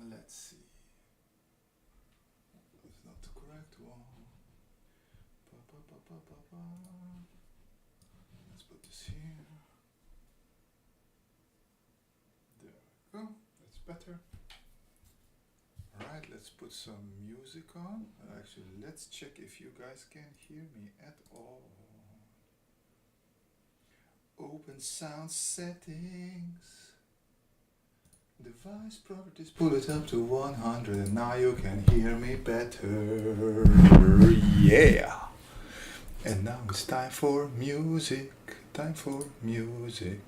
Let's see. It's not the correct one. Let's put this here. There we go. That's better. Alright, let's put some music on. Actually, let's check if you guys can hear me at all. Open sound settings. Device properties, pull it up to 100 and now you can hear me better. Yeah! And now it's time for music. Time for music.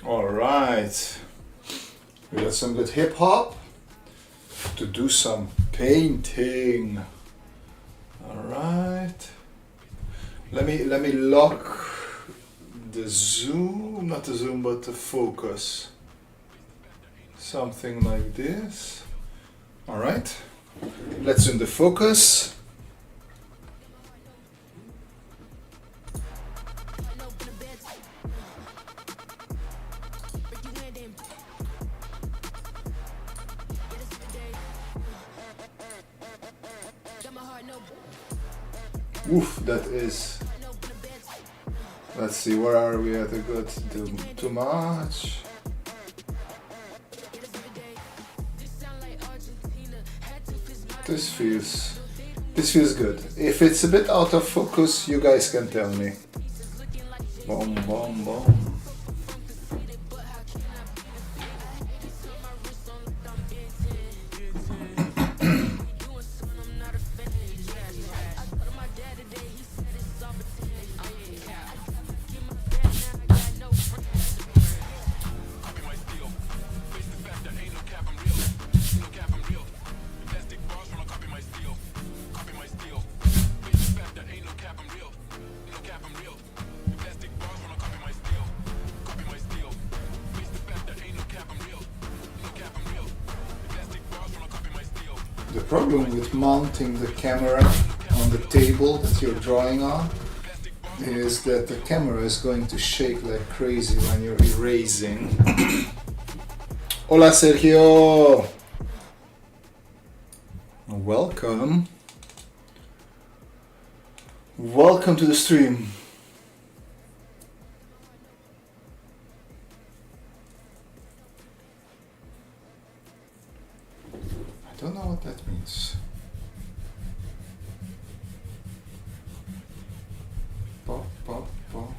Alright, we got some good hip hop to do some painting. Alright, let me lock the zoom, not the zoom but the focus. Something like this. Alright, let's zoom the focus. Oof, that is. Let's see, where are we at a good? Too much. This feels good. If it's a bit out of focus, you guys can tell me. Boom, boom, boom. The problem with mounting the camera on the table that you're drawing on is that the camera is going to shake like crazy when you're erasing. Hola Sergio! Welcome. Welcome to the stream. I don't know what that means. Pop, pop, pop.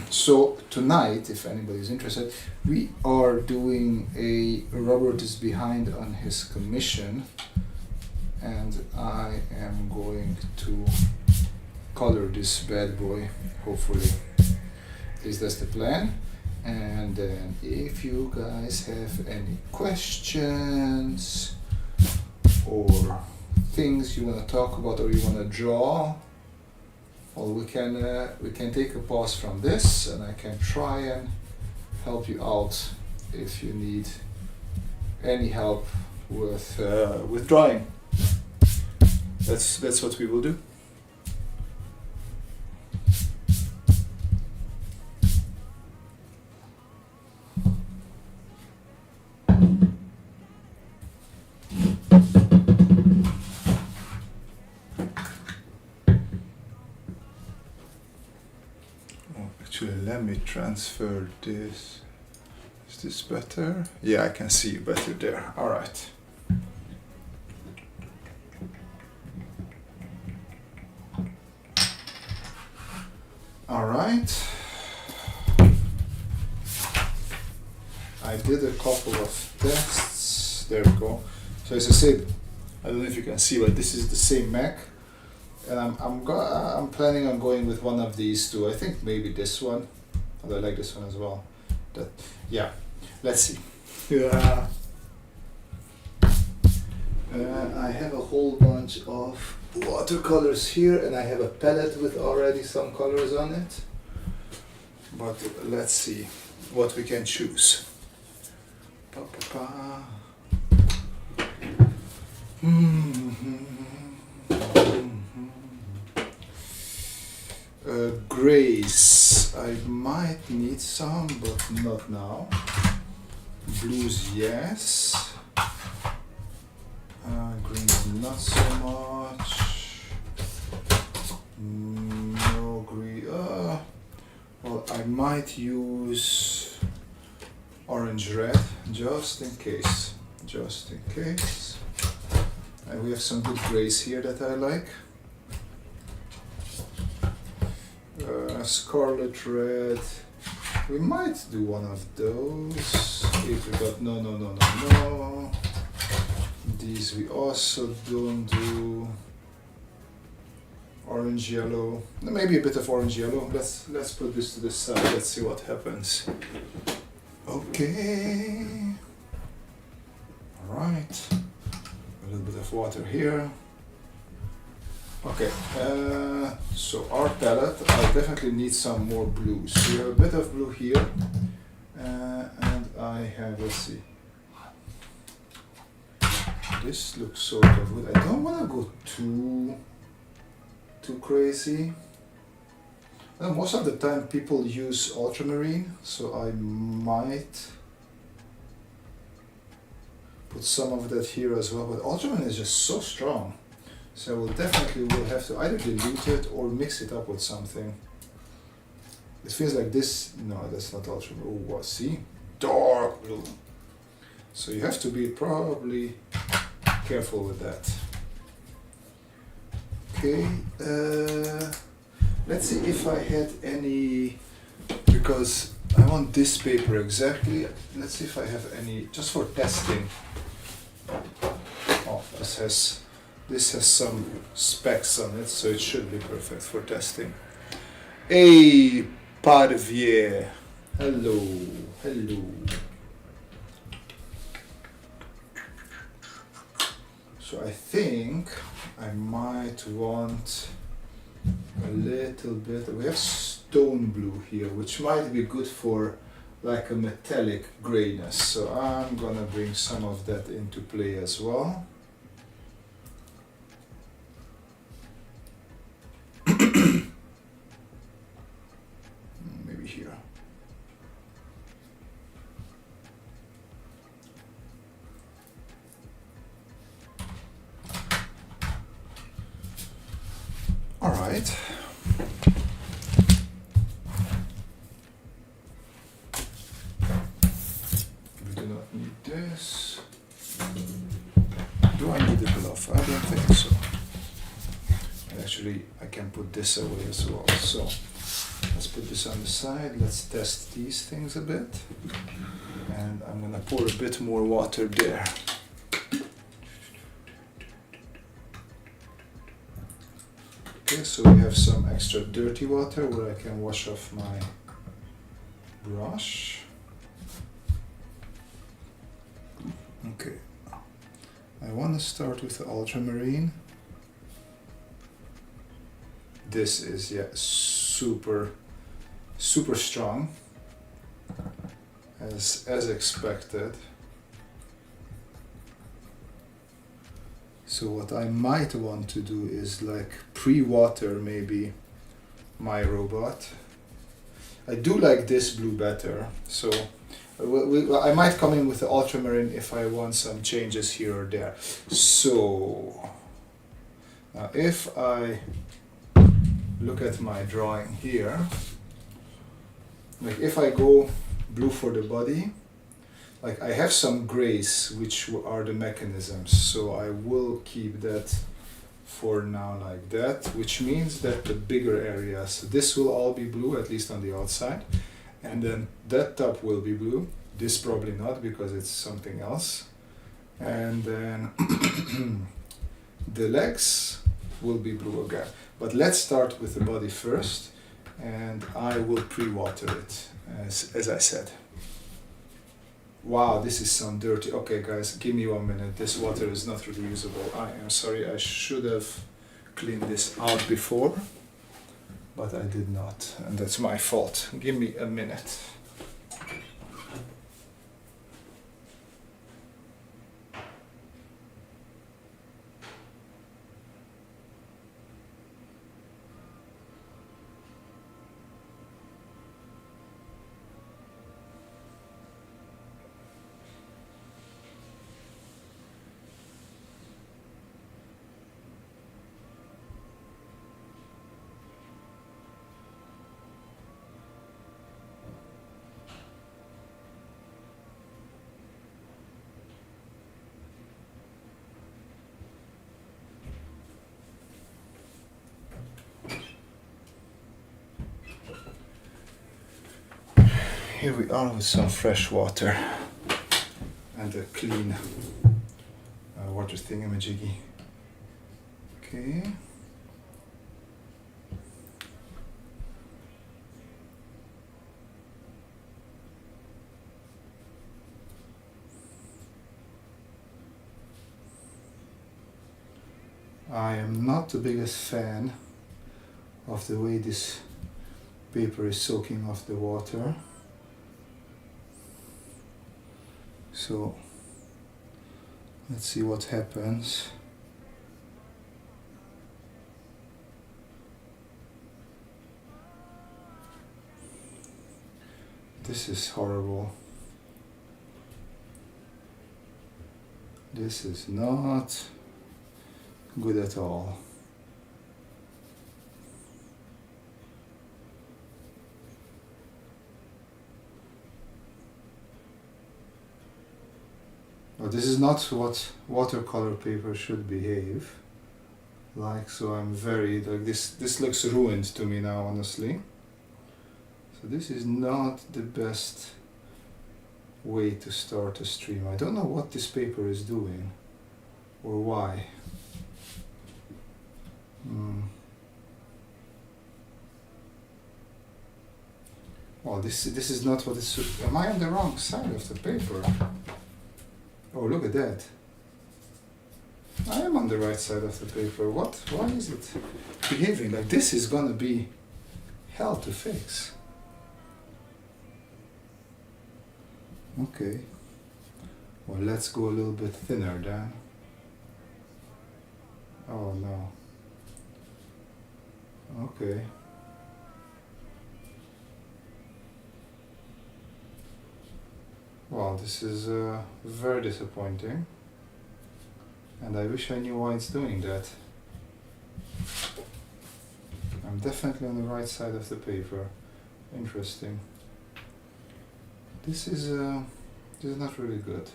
So tonight, if anybody is interested, we are doing a Robert is behind on his commission, and I am going to color this bad boy, hopefully. At least that's the plan. And then if you guys have any questions or things you want to talk about or you want to draw, well, we can take a pause from this, and I can try and help you out if you need any help with drawing. That's what we will do. Let me transfer this. Is this better? Yeah, I can see you better there. All right. All right. I did a couple of tests. There we go. So as I said, I don't know if you can see, but this is the same mech. And I'm planning on going with one of these two. I think maybe this one. Although I like this one as well. That, yeah, let's see. Yeah. I have a whole bunch of watercolors here, and I have a palette with already some colors on it. But let's see what we can choose. Pa, pa, pa. Grays, I might need some, but not now. Blues, yes. Greens, not so much. No green. Well, I might use orange red just in case. Just in case. And we have some good grays here that I like. Scarlet red. We might do one of those. If we got no. These we also don't do. Orange yellow. Maybe a bit of orange yellow. Let's put this to the side. Let's see what happens. Okay. All right. A little bit of water here. Okay, so our palette, I definitely need some more blues. We have a bit of blue here, and I have, let's see, this looks sort of good. I don't want to go too crazy. Well, most of the time people use ultramarine, so I might put some of that here as well, but ultramarine is just so strong. So we'll definitely will have to either dilute it or mix it up with something. It feels like this. No, that's not ultramarine. Oh, see? Dark blue. So you have to be probably careful with that. Okay. Let's see if I had any, because I want this paper exactly. Let's see if I have any, just for testing. Oh, this has some specs on it, so it should be perfect for testing. Hey, Parvier. Hello. So I think I might want a little bit. We have stone blue here, which might be good for like a metallic grayness. So I'm gonna bring some of that into play as well. Maybe here. All right. We do not need this. Do I need a glove? I don't think so. Actually, I can put this away as well. So let's put this on the side. Let's test these things a bit. And I'm gonna pour a bit more water there. Okay, so we have some extra dirty water where I can wash off my brush. Okay, I want to start with the ultramarine. This is, yeah, super strong, as expected. So what I might want to do is like pre-water maybe my robot. I do like this blue better, so I might come in with the ultramarine if I want some changes here or there. So now if I look at my drawing here, like if I go blue for the body, like I have some grays which are the mechanisms, so I will keep that for now like that, which means that the bigger areas, this will all be blue, at least on the outside, and then that top will be blue, this probably not because it's something else, and then the legs will be blue again. But let's start with the body first, and I will pre-water it, as I said. Wow, this is some dirty. Okay guys, give me 1 minute. This water is not really usable. I am sorry, I should have cleaned this out before, but I did not, and that's my fault. Give me a minute. Here we are with some fresh water and a clean water thingamajiggy. Okay. I am not the biggest fan of the way this paper is soaking off the water. So let's see what happens. This is horrible. This is not good at all. But this is not what watercolor paper should behave like, so I'm very, like, this looks ruined to me now, honestly. So this is not the best way to start a stream. I don't know what this paper is doing or why. Well, this is not what it's. Am I on the wrong side of the paper? Oh, look at that. I am on the right side of the paper. What? Why is it behaving like this? Is gonna be hell to fix. Okay. Well, let's go a little bit thinner then. Oh no. Okay. Well, this is very disappointing, and I wish I knew why it's doing that. I'm definitely on the right side of the paper. Interesting. This is not really good.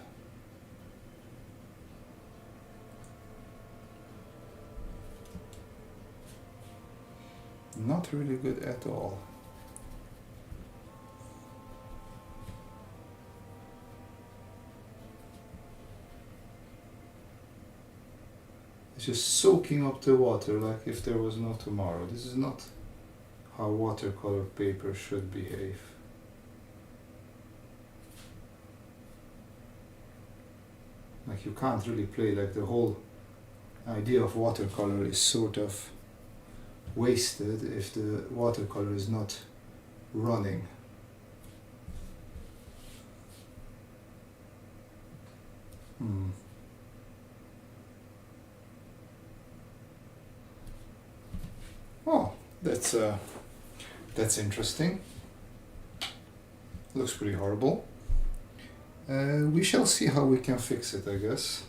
Not really good at all. It's just soaking up the water like if there was no tomorrow. This is not how watercolor paper should behave. Like, you can't really play, like, the whole idea of watercolor is sort of wasted if the watercolor is not running. Oh, that's interesting. Looks pretty horrible. We shall see how we can fix it, I guess.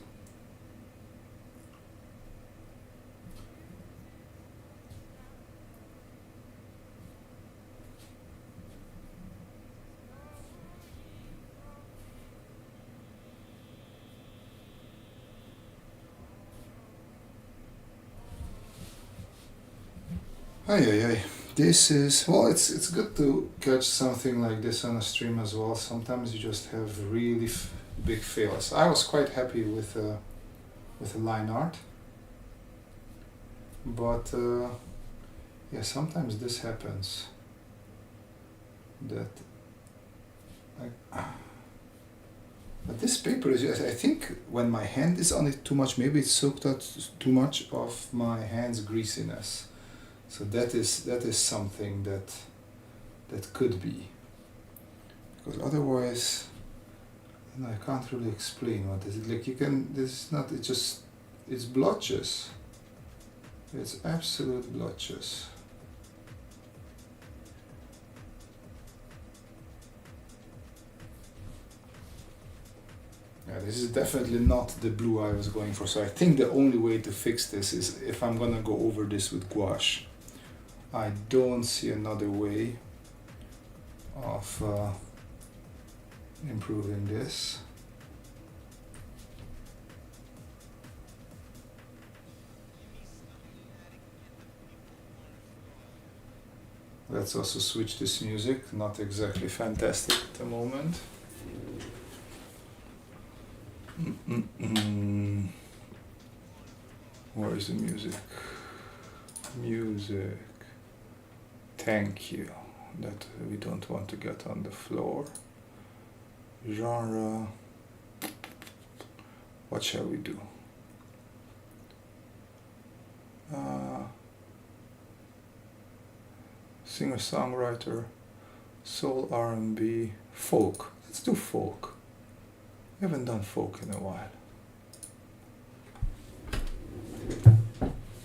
Ay. This is, well, it's good to catch something like this on a stream as well. Sometimes you just have really big fails. I was quite happy with the line art. but yeah, sometimes this happens that but this paper is, I think when my hand is on it too much, maybe it soaked out too much of my hand's greasiness. So that is something that could be, because otherwise, you know, I can't really explain what is it. Like you can, this is not. It's blotches. It's absolute blotches. Yeah, this is definitely not the blue I was going for. So I think the only way to fix this is if I'm gonna go over this with gouache. I don't see another way of improving this. Let's also switch this music, not exactly fantastic at the moment. Where is the music? Music. Thank you. That we don't want to get on the floor. Genre. What shall we do? Singer-songwriter, soul R&B, folk. Let's do folk. We haven't done folk in a while.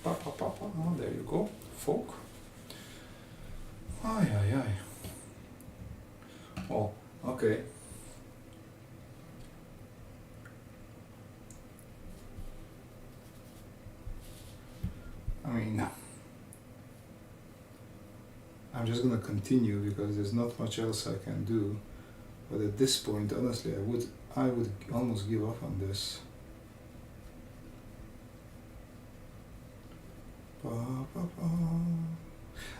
Oh, there you go. Folk. Ay, ay, ay. Oh, okay. I mean, I'm just gonna continue because there's not much else I can do. But at this point, honestly, I would almost give up on this.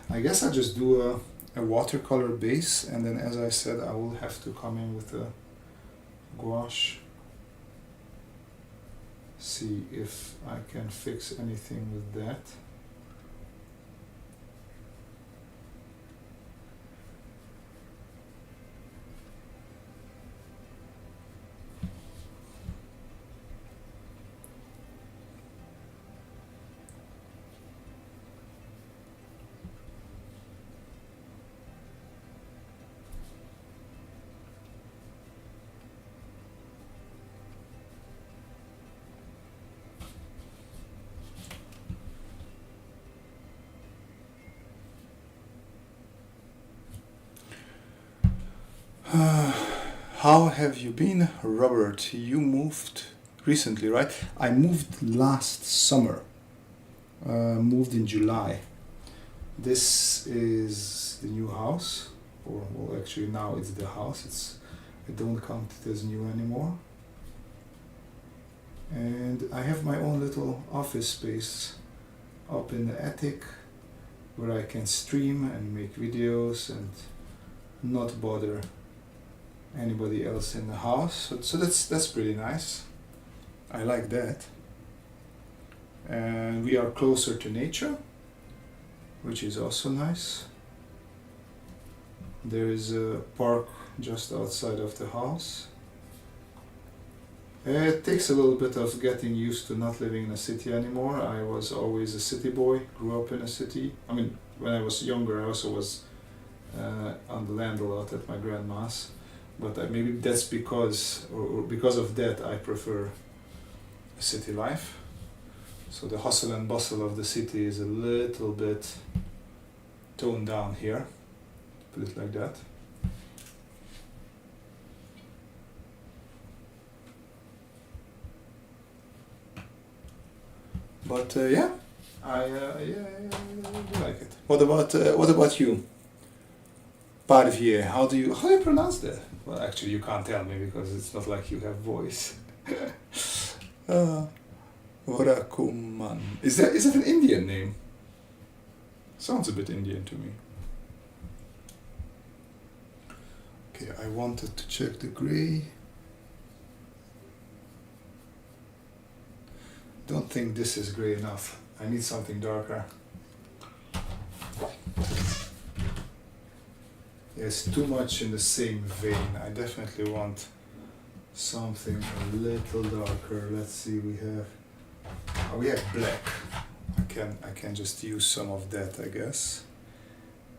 I guess I'll just do a watercolor base, and then as I said, I will have to come in with a gouache. See if I can fix anything with that. How have you been, Robert? You moved recently, right? I moved last summer. Moved in July. This is the new house, or well, actually now it's the house. I don't count it as new anymore. And I have my own little office space up in the attic where I can stream and make videos and not bother anybody else in the house. So that's pretty nice. I like that. And we are closer to nature, which is also nice. There is a park just outside of the house. It takes a little bit of getting used to not living in a city anymore. I was always a city boy, grew up in a city. I mean, when I was younger, I also was on the land a lot at my grandma's. But maybe that's because, or because of that, I prefer city life. So the hustle and bustle of the city is a little bit toned down here, put it like that. But yeah, I do like it. What about you? Parvier, how do you pronounce that? Well, actually, you can't tell me because it's not like you have voice. Varakuman. Is that an Indian name? Sounds a bit Indian to me. Okay, I wanted to check the gray. don't think this is gray enough. I need something darker. It's too much in the same vein. I definitely want something a little darker. Let's see, we have black. I can just use some of that, I guess,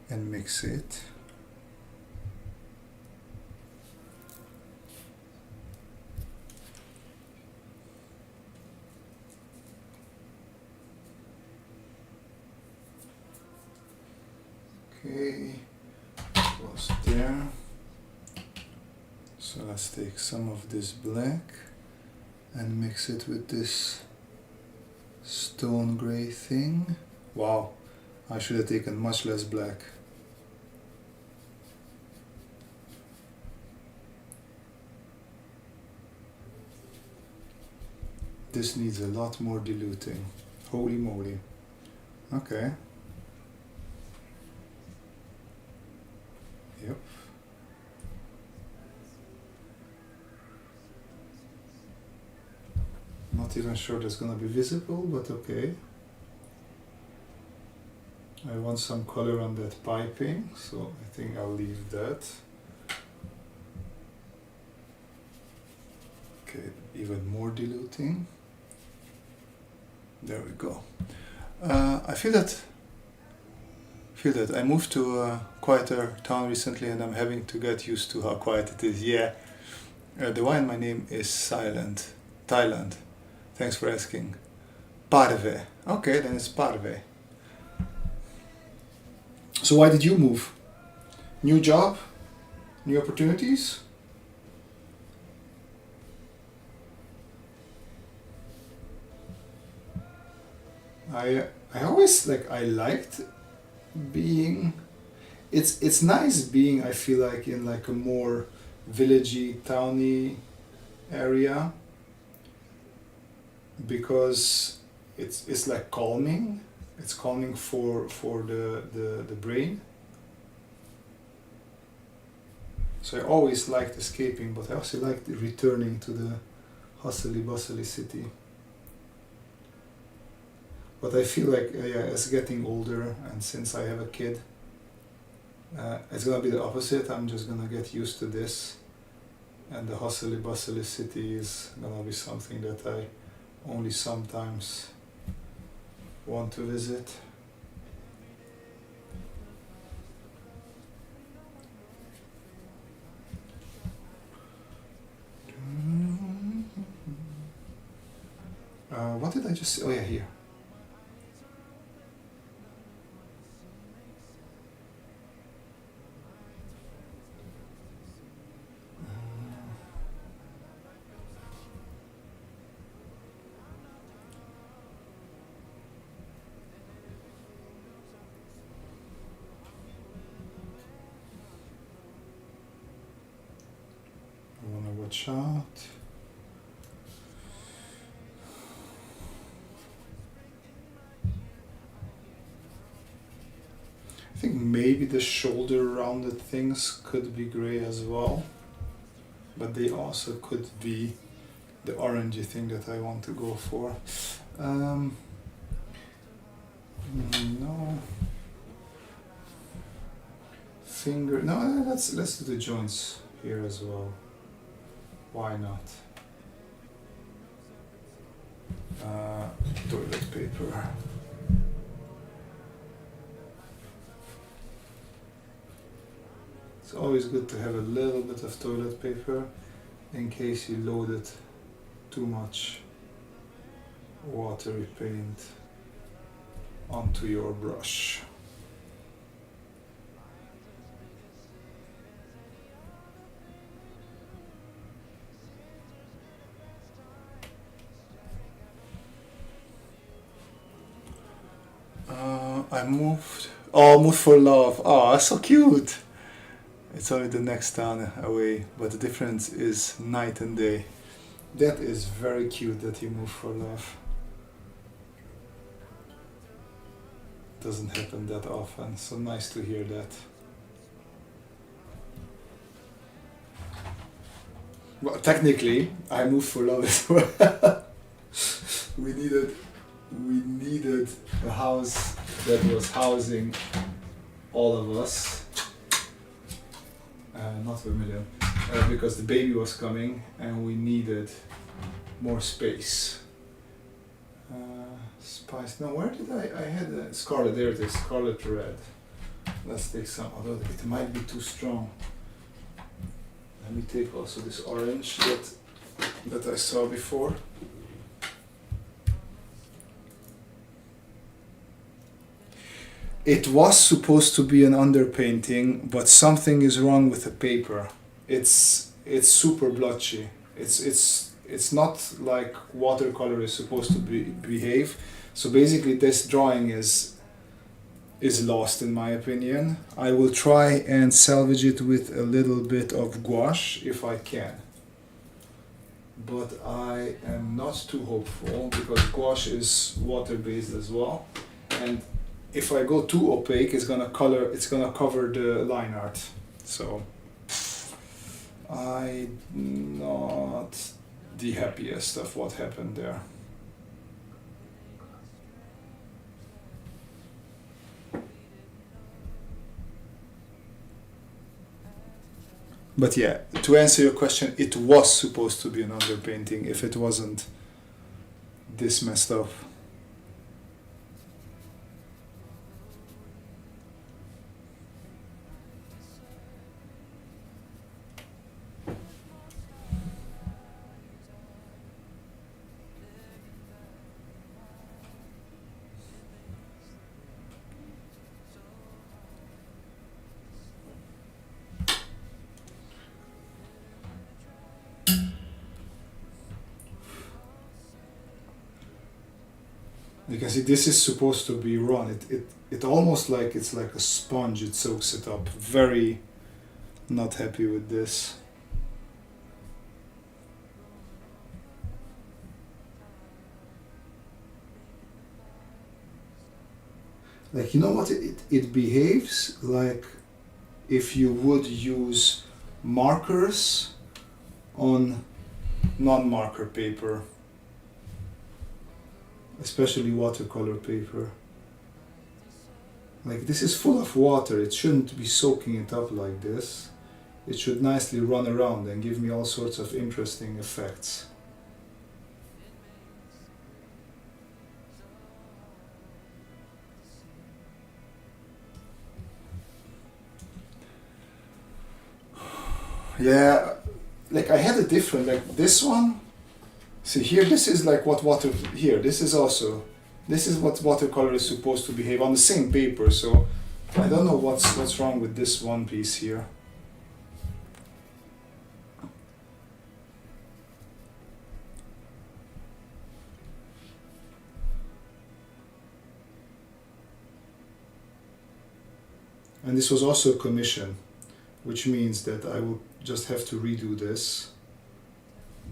and mix it. Okay, was there. So let's take some of this black and mix it with this stone gray thing. Wow, I should have taken much less black. This needs a lot more diluting. Holy moly. Okay. Yep. Not even sure that's gonna be visible, but okay. I want some color on that piping, so I think I'll leave that. Okay, even more diluting. There we go. I feel that I moved to a quieter town recently, and I'm having to get used to how quiet it is. Yeah. The wine, my name is Silent. Thailand. Thanks for asking. Parve. Okay, then it's Parve. So why did you move? New job? New opportunities? I always I liked being, it's nice being, I feel like, in like a more villagey, towny area, because it's like calming. It's calming for the brain. So I always liked escaping, but I also liked returning to the hustly bustly city. But I feel like, as getting older, and since I have a kid, it's gonna be the opposite. I'm just gonna get used to this, and the hustly bustly city is gonna be something that I only sometimes want to visit. What did I just say? Oh yeah, here. I want to watch out. I think maybe the shoulder rounded things could be gray as well, but they also could be the orangey thing that I want to go for. No. Finger, no, let's do the joints here as well. Why not? Toilet paper. It's always good to have a little bit of toilet paper in case you loaded too much watery paint onto your brush. I moved. Oh, moved for love. Oh, so cute. It's only the next town away, but the difference is night and day. That is very cute that you move for love. Doesn't happen that often, so nice to hear that. Well, technically, I moved for love as well. we needed a house that was housing all of us. Not Vermilion, because the baby was coming and we needed more space. Spice. No, where did I had scarlet? There it is, scarlet red. Let's take some, although it might be too strong. Let me take also this orange that I saw before. It was supposed to be an underpainting, but something is wrong with the paper. It's super blotchy. It's not like watercolor is supposed to behave. So basically, this drawing is lost in my opinion. I will try and salvage it with a little bit of gouache if I can. But I am not too hopeful because gouache is water-based as well, and if I go too opaque, it's gonna cover the line art. So I'm not the happiest of what happened there. But yeah, to answer your question, it was supposed to be an underpainting if it wasn't this messed up. You can see this is supposed to be run. It almost like it's like a sponge. It soaks it up. Very not happy with this. Like, you know what? It behaves like if you would use markers on non-marker paper. Especially watercolor paper. Like, this is full of water, it shouldn't be soaking it up like this. It should nicely run around and give me all sorts of interesting effects. Yeah, like I had a different, like this one. See here, this is like what water, here, this is what watercolor is supposed to behave on the same paper, so I don't know what's wrong with this one piece here. And this was also a commission, which means that I will just have to redo this,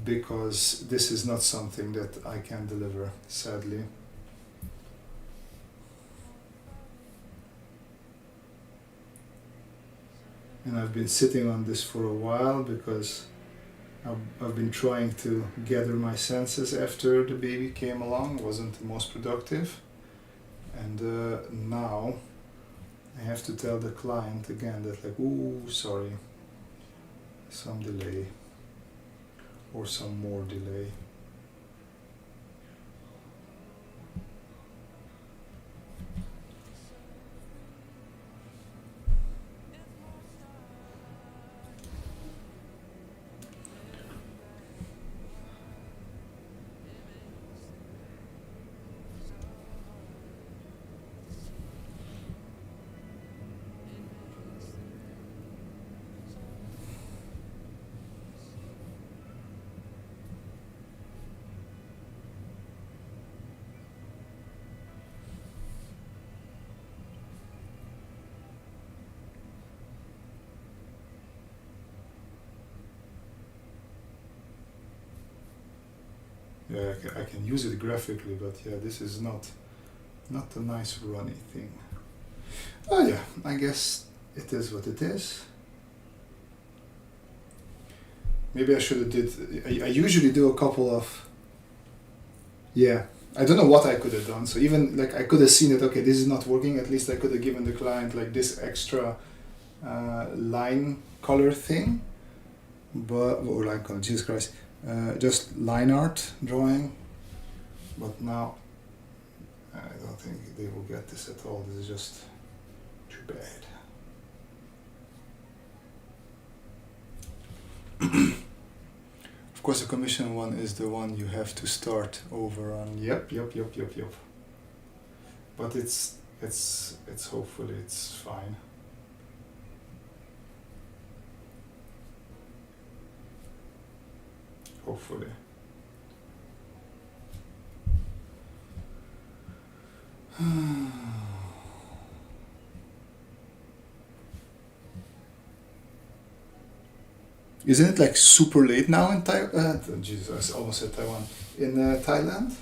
because this is not something that I can deliver, sadly. And I've been sitting on this for a while because I've been trying to gather my senses after the baby came along. It wasn't the most productive. And now I have to tell the client again that, like, ooh, sorry, some delay. Or some more delay. Yeah, I can use it graphically, but yeah, this is not a nice runny thing. Oh yeah, I guess it is what it is. Maybe I should have did, I usually do a couple of, yeah, I don't know what I could have done. So even like I could have seen it. Okay, this is not working. At least I could have given the client like this extra line color thing, but or line color. Jesus Christ, just line art drawing. But now I don't think they will get this at all. This is just too bad. Of course, the commission one is the one you have to start over on. Yep. But it's hopefully it's fine. Hopefully. Isn't it like super late now in Thailand? Jesus, I almost said Taiwan. In Thailand?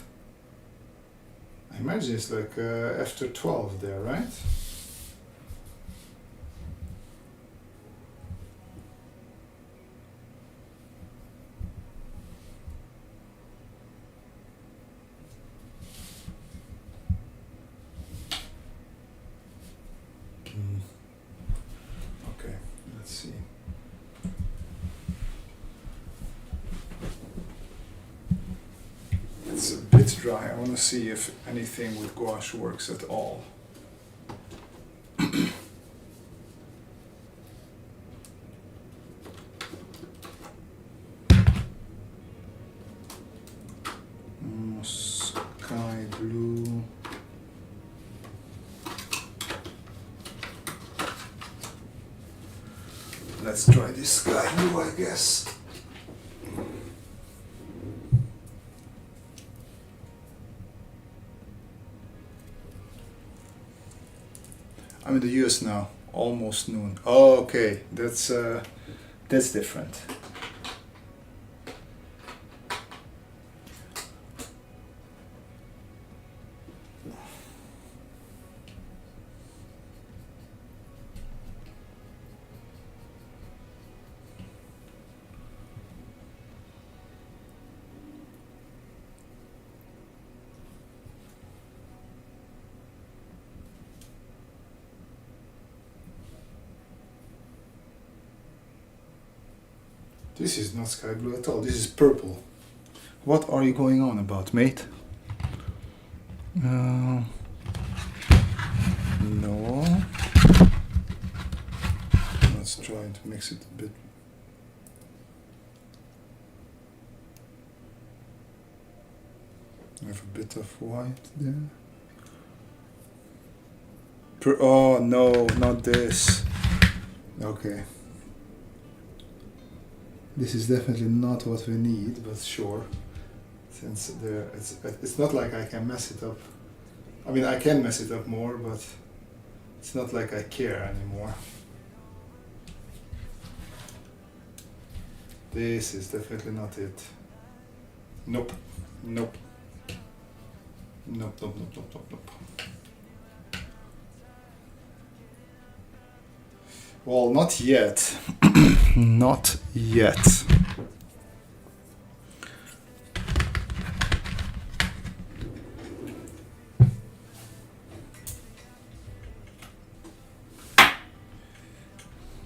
I imagine it's like after 12 there, right? Okay, let's see. It's a bit dry. I want to see if anything with gouache works at all. Sky blue. Let's try this sky blue, I guess. I'm in the US now, almost noon. Oh, okay, that's different. This is not sky blue at all, this is purple. What are you going on about, mate? No. Let's try to mix it a bit. I have a bit of white there. Oh no, not this. Okay. This is definitely not what we need, but sure. Since it's not like I can mess it up. I mean, I can mess it up more, but it's not like I care anymore. This is definitely not it. Nope. Well, not yet. Not yet.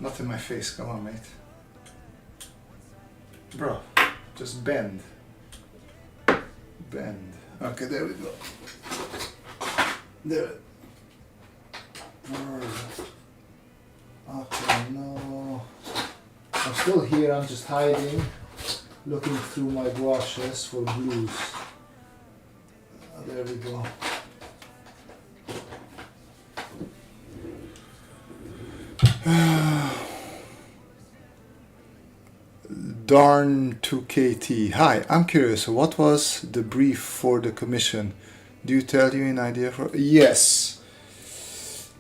Not in my face, come on, mate. Bro, just bend. Bend. Okay, there we go. There. Okay, no. I'm still here, I'm just hiding, looking through my gouaches for blues. There we go. Darn to KT. Hi, I'm curious, what was the brief for the commission? Do you tell you an idea for? Yes.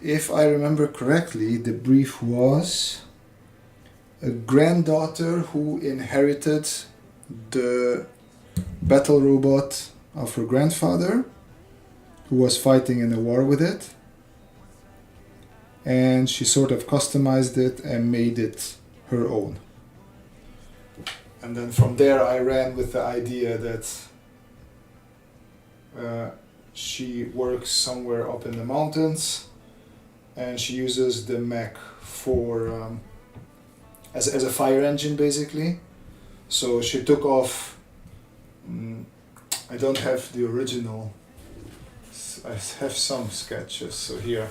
If I remember correctly, the brief was a granddaughter who inherited the battle robot of her grandfather, who was fighting in a war with it, and she sort of customized it and made it her own. And then from there I ran with the idea that she works somewhere up in the mountains, and she uses the mech for as a fire engine basically. So she took off. I don't have the original. I have some sketches. So here,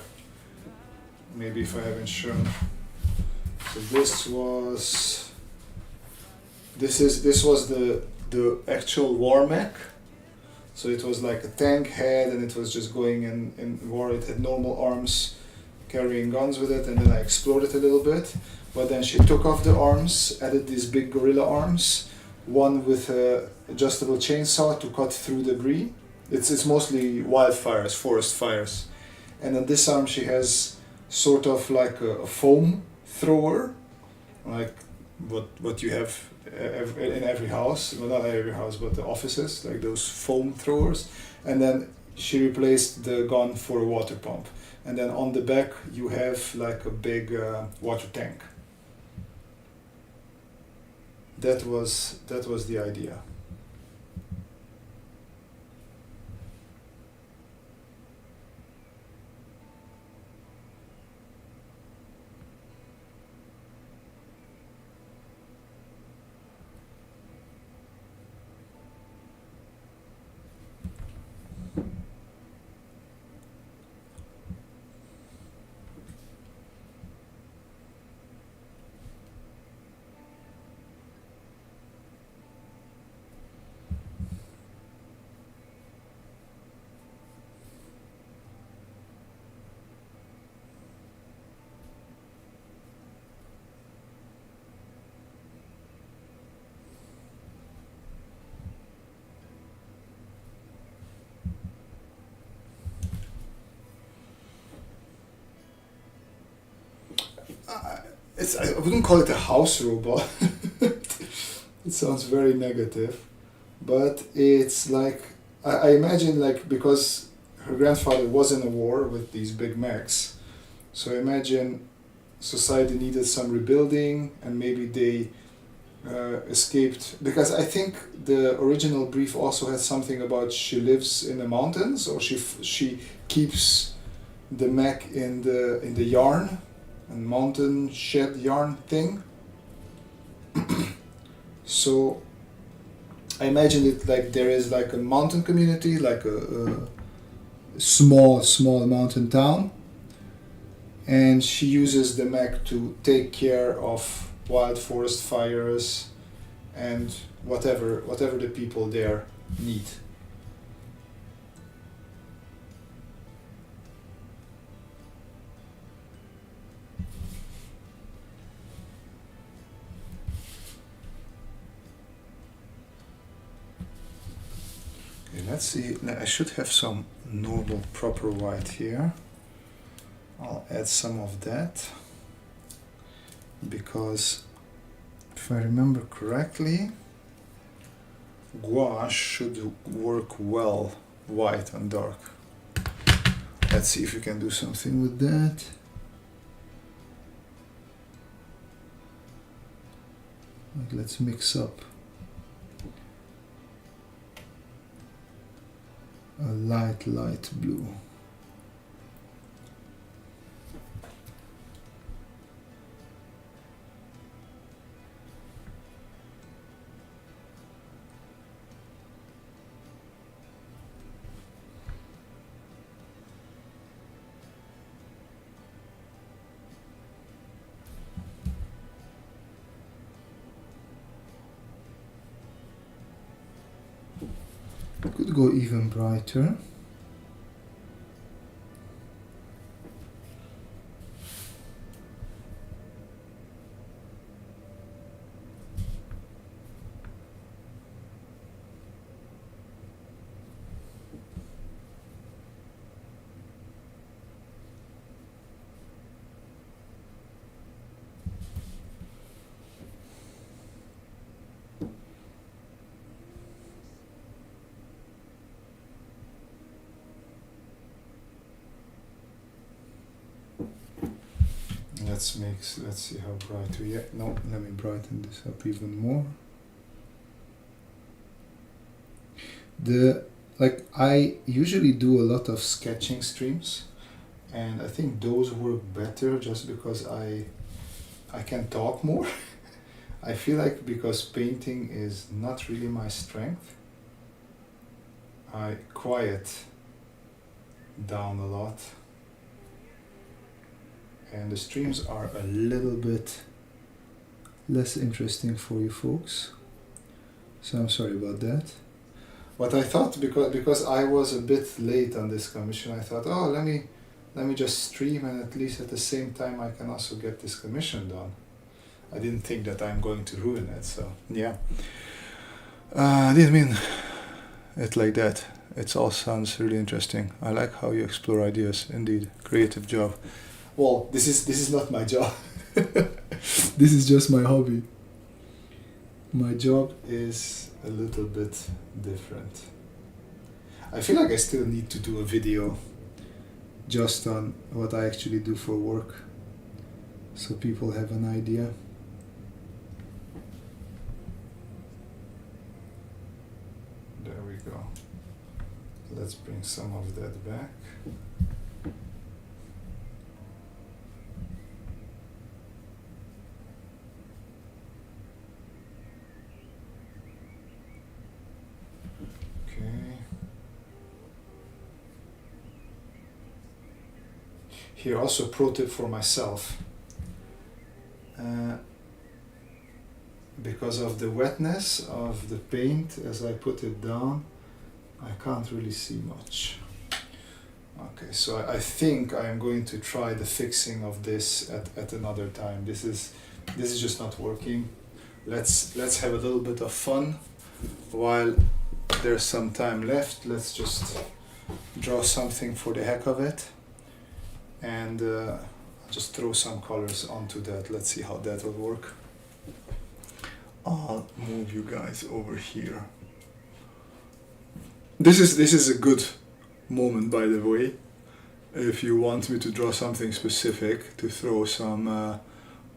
maybe if I haven't shown. So this was the actual war mech. So it was like a tank head, and it was just going in war. It had normal arms, carrying guns with it, and then I explored it a little bit. But then she took off the arms, added these big gorilla arms, one with a adjustable chainsaw to cut through debris. It's mostly wildfires, forest fires. And on this arm she has sort of like a foam thrower, like what you have in every house, well not every house but the offices, like those foam throwers. And then she replaced the gun for a water pump. And then on the back you have like a big water tank. That was the idea. I wouldn't call it a house robot. It sounds very negative, but it's like I imagine, like, because her grandfather was in a war with these big mechs, so I imagine society needed some rebuilding, and maybe they escaped, because I think the original brief also had something about she lives in the mountains, or she keeps the mech in the yarn and mountain shed yarn thing. So I imagine it like there is like a mountain community, like a small mountain town, and she uses the mech to take care of wild forest fires and whatever the people there need. Let's see, I should have some normal proper white here. I'll add some of that, because if I remember correctly, gouache should work well white and dark. Let's see if we can do something with that. Let's mix up a light blue. Could go even brighter. Let's see how bright we get. No, let me brighten this up even more. like I usually do a lot of sketching streams, and I think those work better just because I can talk more. I feel like because painting is not really my strength, I quiet down a lot, and the streams are a little bit less interesting for you folks, so I'm sorry about that. But I thought because I was a bit late on this commission, I thought, oh, let me just stream, and at least at the same time I can also get this commission done. I didn't think that I'm going to ruin it, so yeah. I didn't mean it like that. It all sounds really interesting. I like how you explore ideas. Indeed, creative job. Well, this is not my job. This is just my hobby. My job is a little bit different. I feel like I still need to do a video just on what I actually do for work, so people have an idea. There we go. Let's bring some of that back. Okay. Here also a pro tip for myself. Because of the wetness of the paint as I put it down, I can't really see much. Okay, so I think I am going to try the fixing of this at another time. This is just not working. Let's have a little bit of fun while there's some time left. Let's just draw something for the heck of it, and just throw some colors onto that. Let's see how that will work. I'll move you guys over here. This is a good moment, by the way, if you want me to draw something specific, to throw some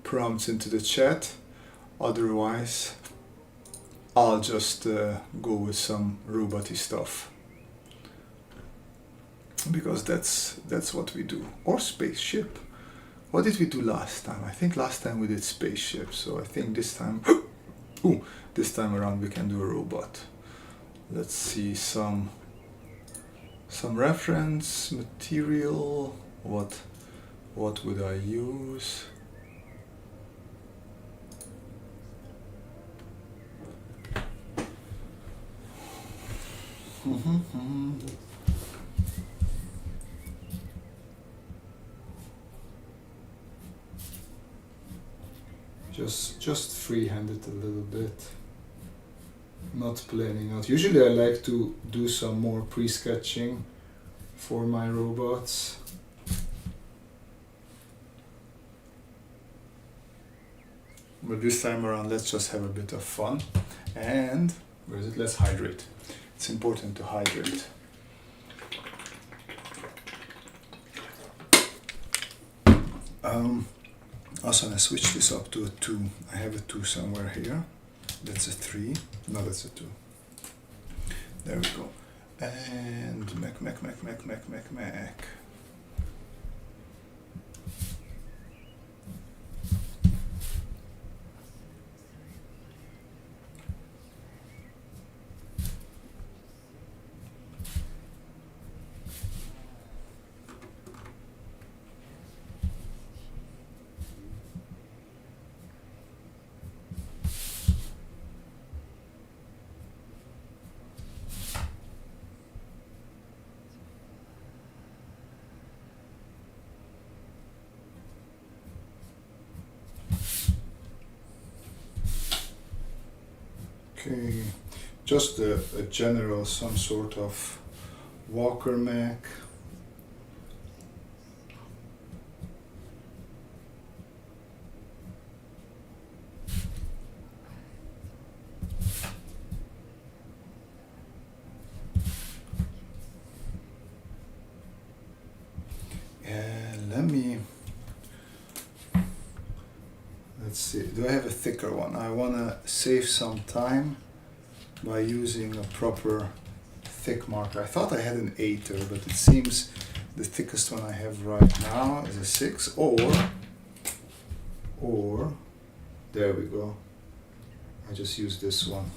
prompts into the chat. Otherwise, I'll just go with some robot-y stuff, because that's what we do. Or spaceship. What did we do last time? I think last time we did spaceship, so I think this time this time around we can do a robot. Let's see some reference material. What would I use? Just freehand it a little bit, not planning out. Usually I like to do some more pre-sketching for my robots. But this time around, let's just have a bit of fun. And where is it? Let's hydrate. It's important to hydrate. Also, I'm gonna switch this up to a 2. I have a 2 somewhere here. That's a 3. No, that's a 2. There we go. And mech. Okay, just a general, some sort of walker mech. Let's see, do I have a thicker one? I want to save some time by using a proper thick marker. I thought I had an 8er, but it seems the thickest one I have right now is a 6, or there we go. I just use this one.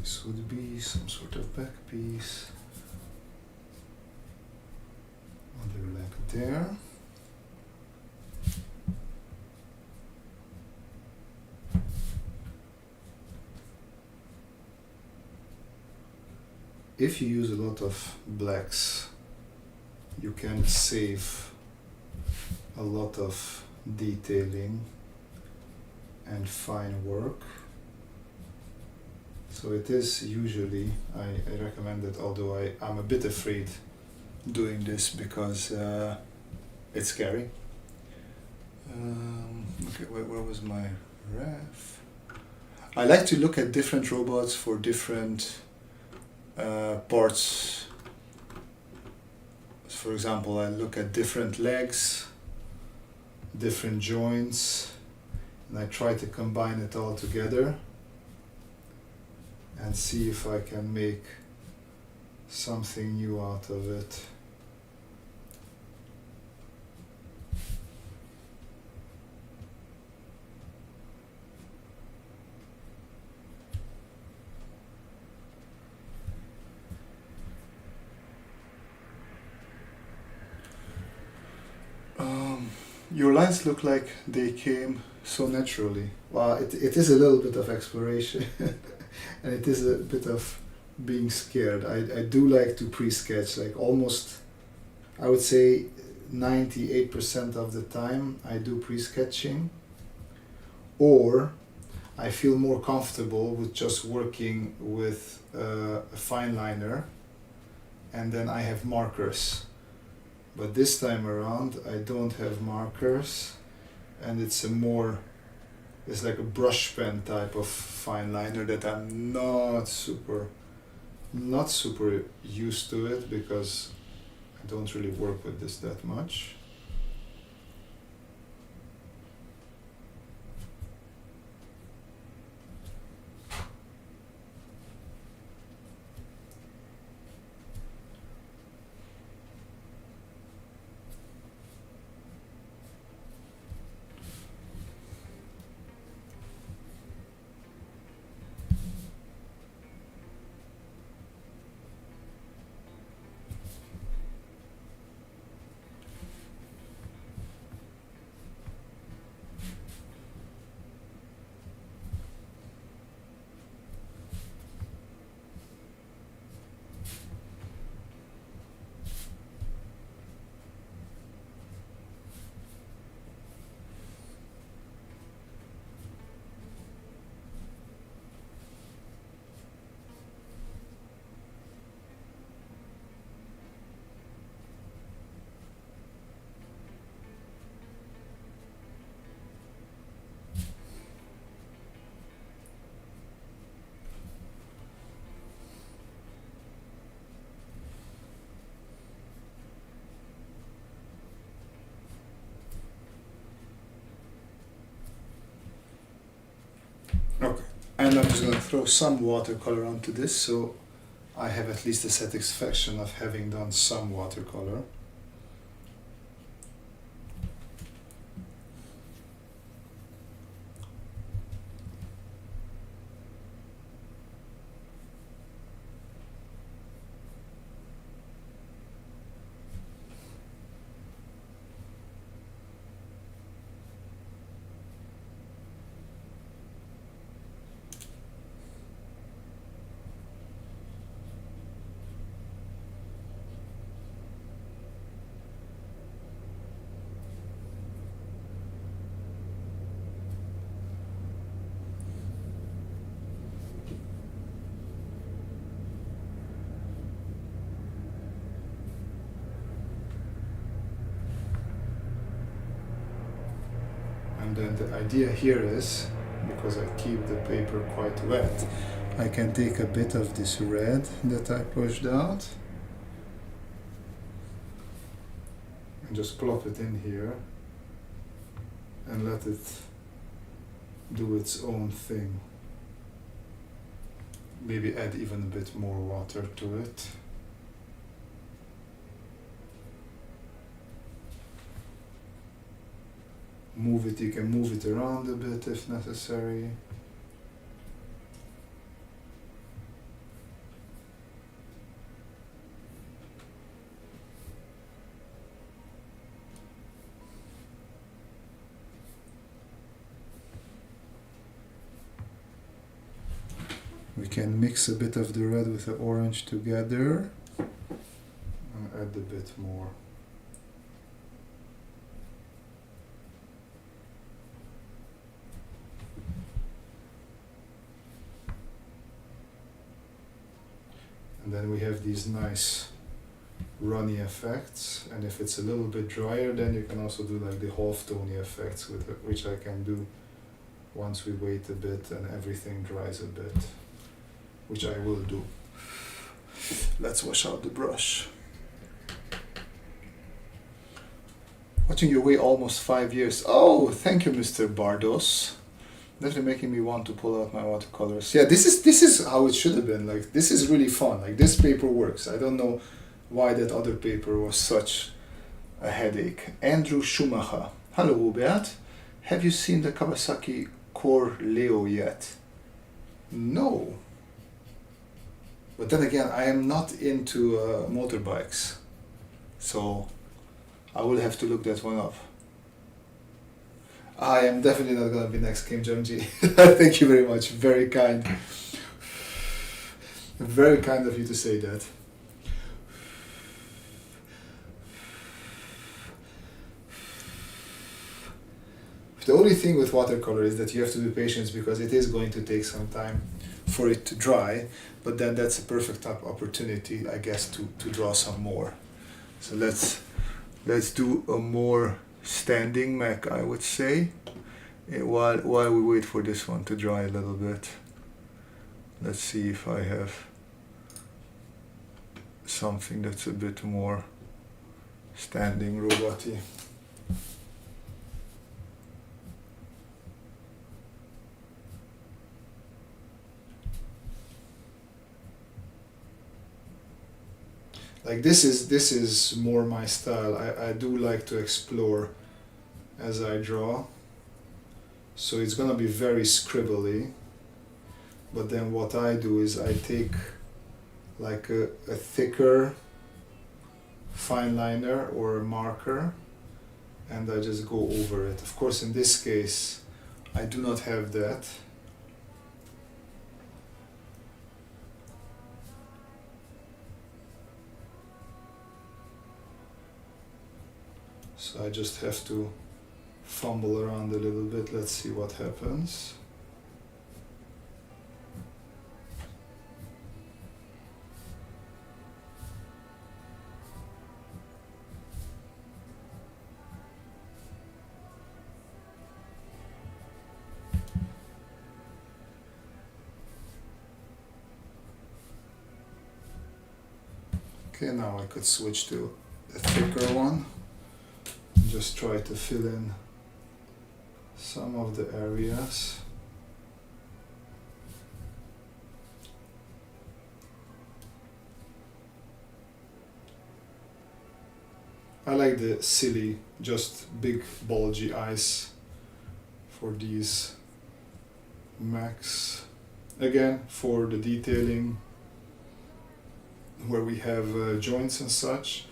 This would be some sort of back piece. Other leg there. If you use a lot of blacks, you can save a lot of detailing and fine work. So it is usually, I recommend it, although I'm a bit afraid doing this because it's scary. Okay, where was my ref? I like to look at different robots for different parts. For example, I look at different legs, different joints, and I try to combine it all together and see if I can make something new out of it. Your lines look like they came so naturally. Well, it is a little bit of exploration and it is a bit of being scared. I do like to pre-sketch, like almost, I would say 98% of the time I do pre-sketching, or I feel more comfortable with just working with a fine liner and then I have markers. But this time around I don't have markers and it's like a brush pen type of fine liner that I'm not super used to it because I don't really work with this that much. Okay, and I'm just going to throw some watercolor onto this so I have at least the satisfaction of having done some watercolor. And then the idea here is, because I keep the paper quite wet, I can take a bit of this red that I pushed out and just plop it in here and let it do its own thing. Maybe add even a bit more water to it. Move it, you can move it around a bit if necessary. We can mix a bit of the red with the orange together and add a bit more. And then we have these nice runny effects, and if it's a little bit drier, then you can also do like the half-tony effects, with it, which I can do once we wait a bit and everything dries a bit, which I will do. Let's wash out the brush. Watching your way almost 5 years. Oh, thank you, Mr. Bardos. Definitely making me want to pull out my watercolors. Yeah, this is how it should have been. Like, this is really fun. Like, this paper works. I don't know why that other paper was such a headache. Andrew Schumacher. Hello, Hubert. Have you seen the Kawasaki Core Leo yet? No. But then again, I am not into motorbikes, so I will have to look that one up. I am definitely not going to be next Kim Jong-ji. Thank you very much. Very kind. Very kind of you to say that. The only thing with watercolor is that you have to be patient, because it is going to take some time for it to dry, but then that's a perfect opportunity, I guess, to draw some more. So let's do a more standing mech, I would say, while we wait for this one to dry a little bit. Let's see if I have something that's a bit more standing robot-y. Like, this is more my style. I do like to explore as I draw, so it's gonna be very scribbly, but then what I do is I take like a thicker fine liner or a marker, and I just go over it. Of course, in this case I do not have that, so I just have to fumble around a little bit. Let's see what happens. Okay, now I could switch to a thicker one. Just try to fill in some of the areas. I like the silly, just big bulgy eyes for these mechs. Again, for the detailing, where we have joints and such,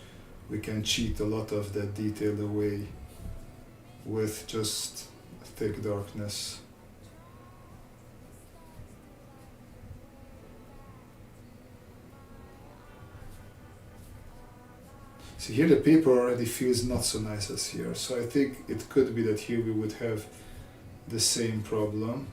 we can cheat a lot of that detail away with just thick darkness. See, here the paper already feels not so nice as here, so I think it could be that here we would have the same problem.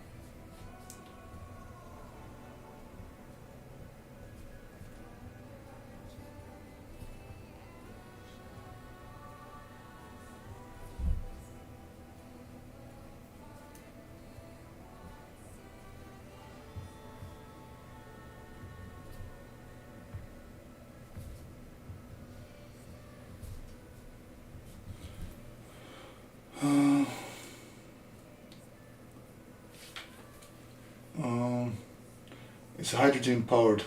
It's a hydrogen powered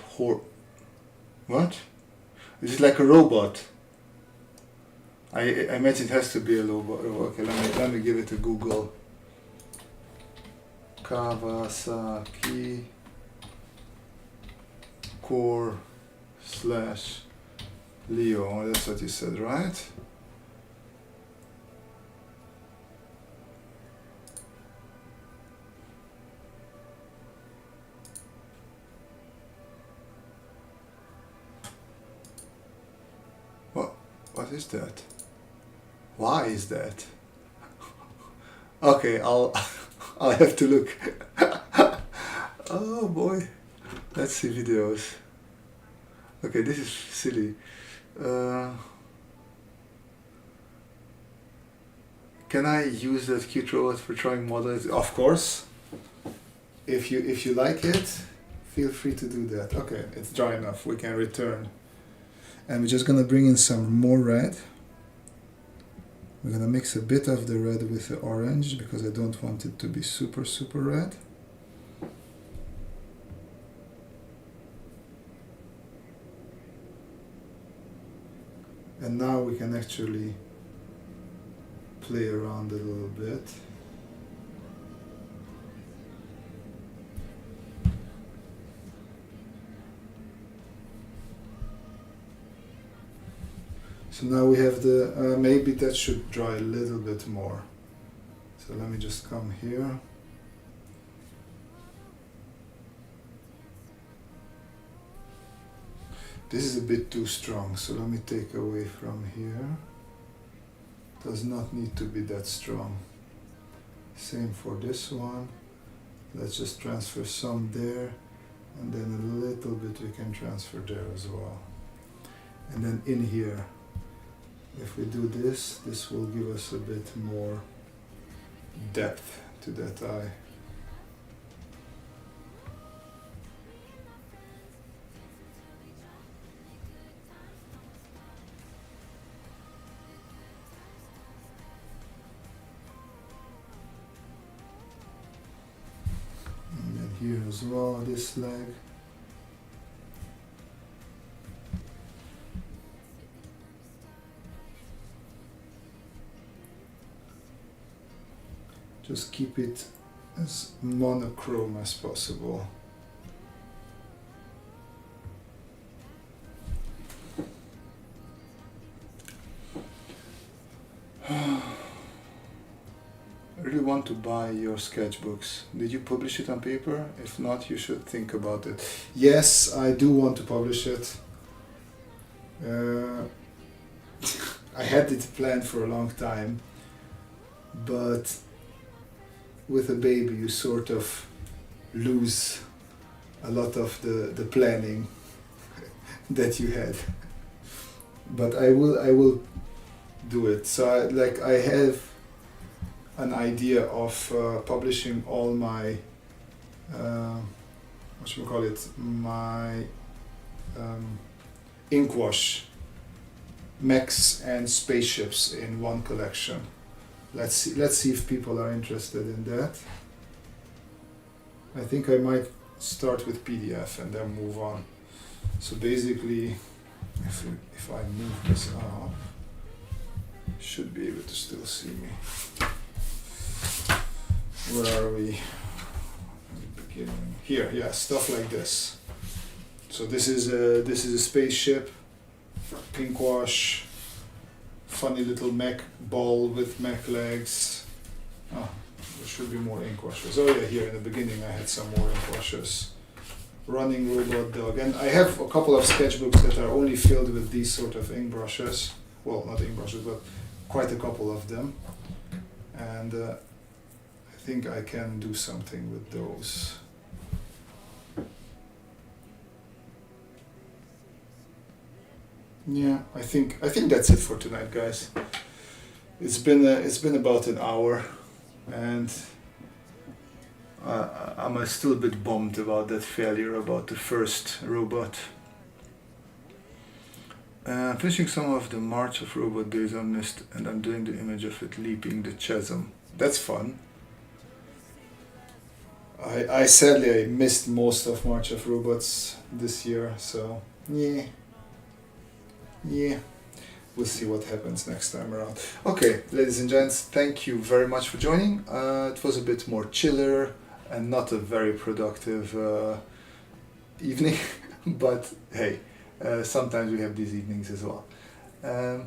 what? Is it like a robot? I imagine it has to be a robot. Okay, let me give it a Google. Kawasaki Core / Leo. That's what you said, right? What is that? Why is that? Okay, I'll have to look. Oh boy, let's see videos. Okay, this is silly. Can I use that cute robot for trying models? Of course. If you like it, feel free to do that. Okay, it's dry enough. We can return. And we're just gonna bring in some more red. We're gonna mix a bit of the red with the orange because I don't want it to be super red. And now we can actually play around a little bit. So now we have the, maybe that should dry a little bit more. So let me just come here. This is a bit too strong, so let me take away from here. Does not need to be that strong. Same for this one. Let's just transfer some there, and then a little bit we can transfer there as well. And then in here, if we do this, this will give us a bit more depth to that eye. And then here as well, this leg. Just keep it as monochrome as possible. I really want to buy your sketchbooks. Did you publish it on paper? If not, you should think about it. Yes, I do want to publish it. I had it planned for a long time, but with a baby you sort of lose a lot of the planning that you had. But I will do it. So I have an idea of publishing all my my ink wash mechs and spaceships in one collection. Let's see if people are interested in that. I think I might start with PDF and then move on. So basically, if I move this up, you should be able to still see me. Where are we? Beginning here, yeah, stuff like this. So this is a spaceship, pink wash. Funny little mech ball with mech legs. Oh, there should be more ink washes. Oh yeah, here in the beginning I had some more ink washes. Running robot dog. And I have a couple of sketchbooks that are only filled with these sort of ink brushes. Well, not ink brushes, but quite a couple of them. And I think I can do something with those. Yeah, I think that's it for tonight, guys. It's been about an hour, and I'm still a bit bummed about that failure about the first robot. Finishing some of the March of Robot Days on Mist, and I'm doing the image of it leaping the chasm. That's fun. I sadly I missed most of March of Robots this year, so yeah, we'll see what happens next time around. Okay, ladies and gents, thank you very much for joining. It was a bit more chiller and not a very productive evening, but hey, sometimes we have these evenings as well.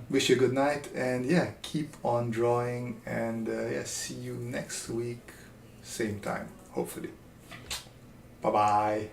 Wish you a good night, and yeah, keep on drawing, and yeah, see you next week, same time, hopefully. Bye bye.